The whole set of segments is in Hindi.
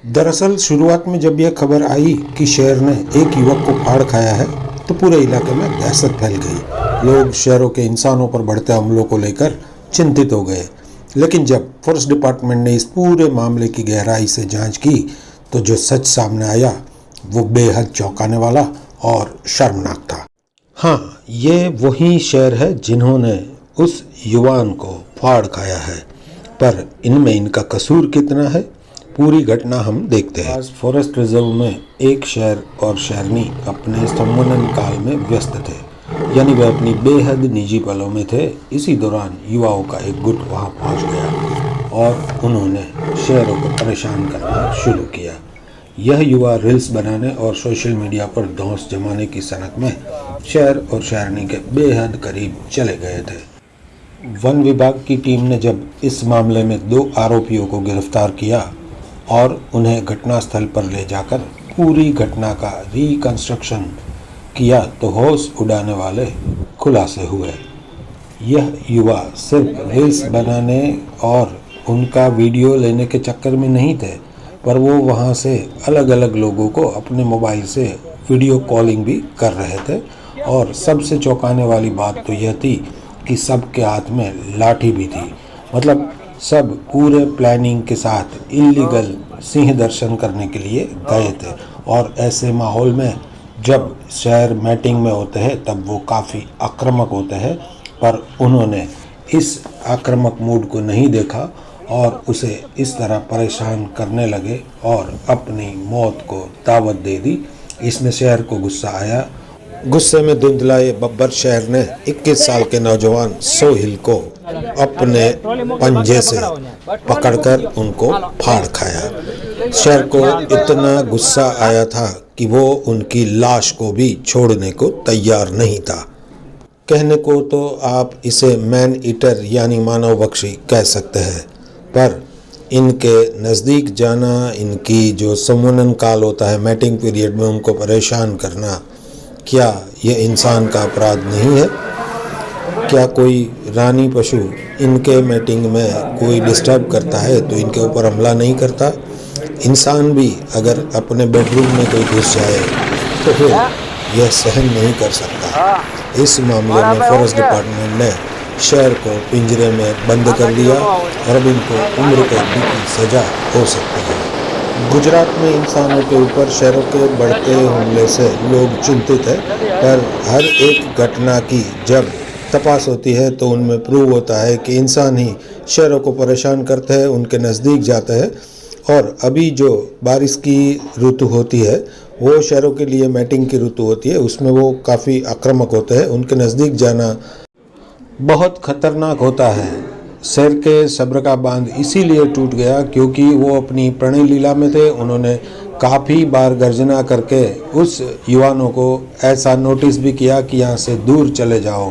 दरअसल शुरुआत में जब यह खबर आई कि शेर ने एक युवक को फाड़ खाया है तो पूरे इलाके में दहशत फैल गई। लोग शहरों के इंसानों पर बढ़ते हमलों को लेकर चिंतित हो गए। लेकिन जब फॉरेस्ट डिपार्टमेंट ने इस पूरे मामले की गहराई से जांच की तो जो सच सामने आया वो बेहद चौंकाने वाला और शर्मनाक था। हाँ, ये वही शेर है जिन्होंने उस युवान को फाड़ खाया है, पर इनमें इनका कसूर कितना है, पूरी घटना हम देखते हैं। आज फॉरेस्ट रिजर्व में एक शेर और शेरनी अपने संवनन काल में व्यस्त थे, यानी वे अपनी बेहद निजी पलों में थे। इसी दौरान युवाओं का एक गुट वहां पहुंच गया और उन्होंने शेरों को परेशान करना शुरू किया। यह युवा रील्स बनाने और सोशल मीडिया पर धौंस जमाने की सनक में शेर और शेरनी के बेहद करीब चले गए थे। वन विभाग की टीम ने जब इस मामले में 2 आरोपियों को गिरफ्तार किया और उन्हें घटनास्थल पर ले जाकर पूरी घटना का रिकंस्ट्रक्शन किया तो होश उड़ाने वाले खुलासे हुए। यह युवा सिर्फ रील्स बनाने और उनका वीडियो लेने के चक्कर में नहीं थे, पर वो वहाँ से अलग अलग लोगों को अपने मोबाइल से वीडियो कॉलिंग भी कर रहे थे। और सबसे चौंकाने वाली बात तो यह थी कि सबके हाथ में लाठी भी थी। मतलब सब पूरे प्लानिंग के साथ इल्लीगल सिंह दर्शन करने के लिए गए थे। और ऐसे माहौल में जब शेर मैटिंग में होते हैं तब वो काफ़ी आक्रामक होते हैं, पर उन्होंने इस आक्रामक मूड को नहीं देखा और उसे इस तरह परेशान करने लगे और अपनी मौत को दावत दे दी। इसमें शेर को गुस्सा आया। गुस्से में धुंधलाए बब्बर शेर ने 21 साल के नौजवान सोहिल को अपने पंजे से पकड़कर उनको फाड़ खाया। शेर को इतना गुस्सा आया था कि वो उनकी लाश को भी छोड़ने को तैयार नहीं था। कहने को तो आप इसे मैन ईटर यानी मानव बख्शी कह सकते हैं, पर इनके नज़दीक जाना, इनकी जो संवनन काल होता है, मैटिंग पीरियड में उनको परेशान करना, क्या ये इंसान का अपराध नहीं है? क्या कोई रानी पशु इनके मैटिंग में कोई डिस्टर्ब करता है तो इनके ऊपर हमला नहीं करता? इंसान भी अगर अपने बेडरूम में कोई घुस जाए तो फिर यह सहन नहीं कर सकता। इस मामले में फॉरेस्ट डिपार्टमेंट ने शेर को पिंजरे में बंद कर दिया और अब इनको उम्र कैद की सज़ा हो सकती है। गुजरात में इंसानों के ऊपर शेरों के बढ़ते हमले से लोग चिंतित हैं, पर हर एक घटना की जब तपास होती है तो उनमें प्रूव होता है कि इंसान ही शेरों को परेशान करते हैं, उनके नज़दीक जाते हैं। और अभी जो बारिश की ऋतु होती है वो शेरों के लिए मैटिंग की ऋतु होती है, उसमें वो काफ़ी आक्रामक होते हैं। उनके नज़दीक जाना बहुत खतरनाक होता है। शेर के सब्र का बांध इसीलिए टूट गया क्योंकि वो अपनी प्रणय लीला में थे। उन्होंने काफ़ी बार गर्जना करके उस युवानों को ऐसा नोटिस भी किया कि यहाँ से दूर चले जाओ,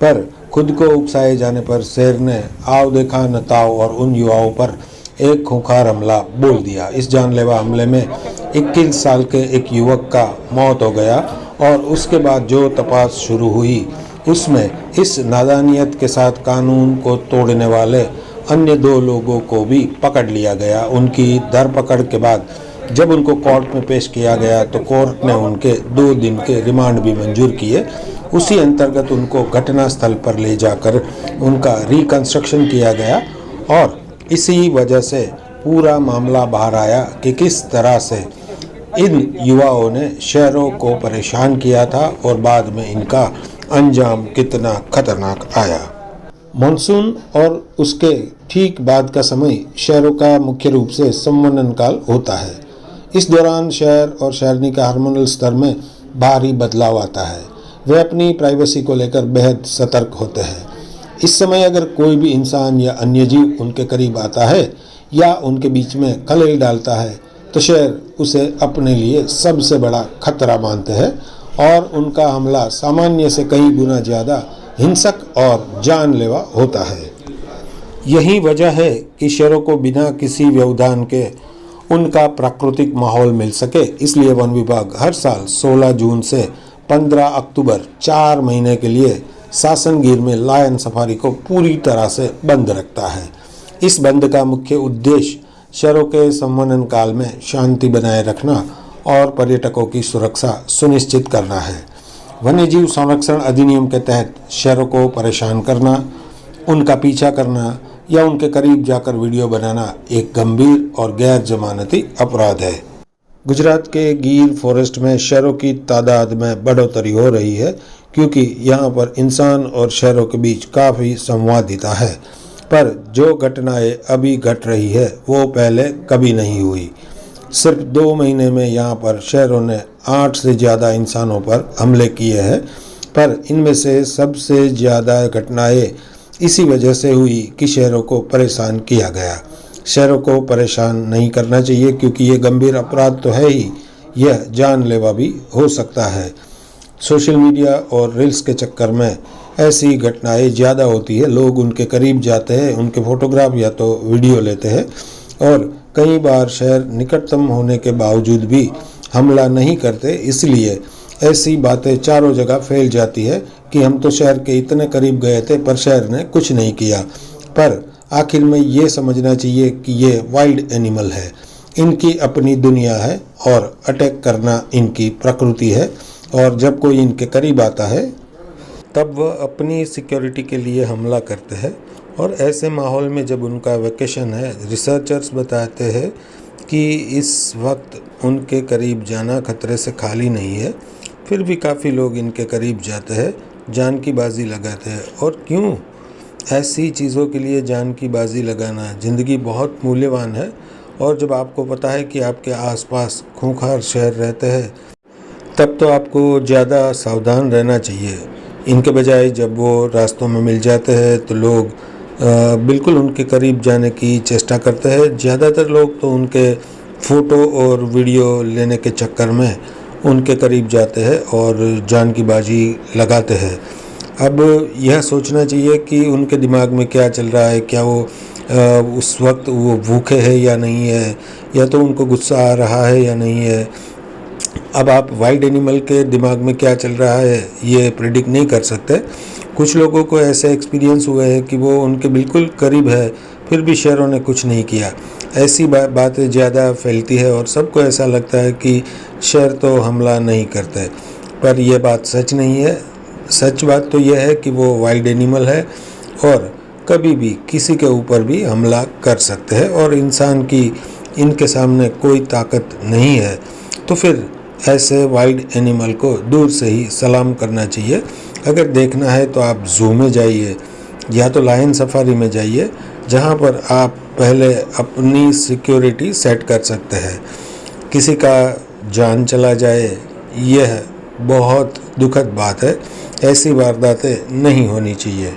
पर खुद को उकसाए जाने पर शेर ने आओ देखा न ताओ और उन युवाओं पर एक खूंखार हमला बोल दिया। इस जानलेवा हमले में 21 साल के एक युवक का मौत हो गया और उसके बाद जो तपास शुरू हुई उसमें इस नादानियत के साथ कानून को तोड़ने वाले अन्य 2 लोगों को भी पकड़ लिया गया। उनकी धरपकड़ के बाद जब उनको कोर्ट में पेश किया गया तो कोर्ट ने उनके 2 दिन के रिमांड भी मंजूर किए। उसी अंतर्गत उनको घटनास्थल पर ले जाकर उनका रिकंस्ट्रक्शन किया गया और इसी वजह से पूरा मामला बाहर आया कि किस तरह से इन युवाओं ने शेरों को परेशान किया था और बाद में इनका अंजाम कितना खतरनाक आया। मानसून और उसके ठीक बाद का समय शेरों का मुख्य रूप से संवनन काल होता है। इस दौरान शेर और शेरनी का हार्मोनल स्तर में भारी बदलाव आता है। वे अपनी प्राइवेसी को लेकर बेहद सतर्क होते हैं। इस समय अगर कोई भी इंसान या अन्य जीव उनके करीब आता है या उनके बीच में खलल डालता है तो शेर उसे अपने लिए सबसे बड़ा खतरा मानते हैं और उनका हमला सामान्य से कई गुना ज़्यादा हिंसक और जानलेवा होता है। यही वजह है कि शेरों को बिना किसी व्यवधान के उनका प्राकृतिक माहौल मिल सके, इसलिए वन विभाग हर साल 16 जून से 15 अक्टूबर 4 महीने के लिए सासनगीर में लायन सफारी को पूरी तरह से बंद रखता है। इस बंद का मुख्य उद्देश्य शहरों के संवनन काल में शांति बनाए रखना और पर्यटकों की सुरक्षा सुनिश्चित करना है। वन्यजीव संरक्षण अधिनियम के तहत शहरों को परेशान करना, उनका पीछा करना या उनके करीब जाकर वीडियो बनाना एक गंभीर और गैर जमानती अपराध है। गुजरात के गिर फॉरेस्ट में शेरों की तादाद में बढ़ोतरी हो रही है क्योंकि यहाँ पर इंसान और शेरों के बीच काफ़ी संवादिता है, पर जो घटनाएं अभी घट रही है वो पहले कभी नहीं हुई। सिर्फ 2 महीने में यहाँ पर शेरों ने 8 से ज़्यादा इंसानों पर हमले किए हैं, पर इनमें से सबसे ज़्यादा घटनाएं इसी वजह से हुई कि शेरों को परेशान किया गया। शेरों को परेशान नहीं करना चाहिए क्योंकि ये गंभीर अपराध तो है ही, यह जानलेवा भी हो सकता है। सोशल मीडिया और रील्स के चक्कर में ऐसी घटनाएं ज़्यादा होती है। लोग उनके करीब जाते हैं, उनके फोटोग्राफ या तो वीडियो लेते हैं और कई बार शेर निकटतम होने के बावजूद भी हमला नहीं करते। इसलिए ऐसी बातें चारों जगह फैल जाती है कि हम तो शेर के इतने करीब गए थे पर शेर ने कुछ नहीं किया। पर आखिर में ये समझना चाहिए कि ये वाइल्ड एनिमल है, इनकी अपनी दुनिया है और अटैक करना इनकी प्रकृति है, और जब कोई इनके करीब आता है तब वह अपनी सिक्योरिटी के लिए हमला करते हैं। और ऐसे माहौल में जब उनका वेकेशन है, रिसर्चर्स बताते हैं कि इस वक्त उनके करीब जाना खतरे से खाली नहीं है, फिर भी काफ़ी लोग इनके करीब जाते हैं, जान की बाजी लगाते हैं। और क्यों? ऐसी चीज़ों के लिए जान की बाजी लगाना, ज़िंदगी बहुत मूल्यवान है। और जब आपको पता है कि आपके आसपास खूंखार शेर रहते हैं तब तो आपको ज़्यादा सावधान रहना चाहिए। इनके बजाय जब वो रास्तों में मिल जाते हैं तो लोग बिल्कुल उनके करीब जाने की चेष्टा करते हैं। ज़्यादातर लोग तो उनके फ़ोटो और वीडियो लेने के चक्कर में उनके करीब जाते हैं और जान की बाजी लगाते हैं। अब यह सोचना चाहिए कि उनके दिमाग में क्या चल रहा है, क्या वो उस वक्त वो भूखे हैं या नहीं है, या तो उनको गुस्सा आ रहा है या नहीं है। अब आप वाइल्ड एनिमल के दिमाग में क्या चल रहा है ये प्रेडिक्ट नहीं कर सकते। कुछ लोगों को ऐसे एक्सपीरियंस हुए हैं कि वो उनके बिल्कुल करीब है फिर भी शेरों ने कुछ नहीं किया। ऐसी बातें ज़्यादा फैलती है और सबको ऐसा लगता है कि शेर तो हमला नहीं करते, पर यह बात सच नहीं है। सच बात तो यह है कि वो वाइल्ड एनिमल है और कभी भी किसी के ऊपर भी हमला कर सकते हैं और इंसान की इनके सामने कोई ताकत नहीं है। तो फिर ऐसे वाइल्ड एनिमल को दूर से ही सलाम करना चाहिए। अगर देखना है तो आप ज़ू में जाइए या तो लायन सफारी में जाइए, जहाँ पर आप पहले अपनी सिक्योरिटी सेट कर सकते हैं। किसी का जान चला जाए यह बहुत दुखद बात है, ऐसी वारदातें नहीं होनी चाहिए।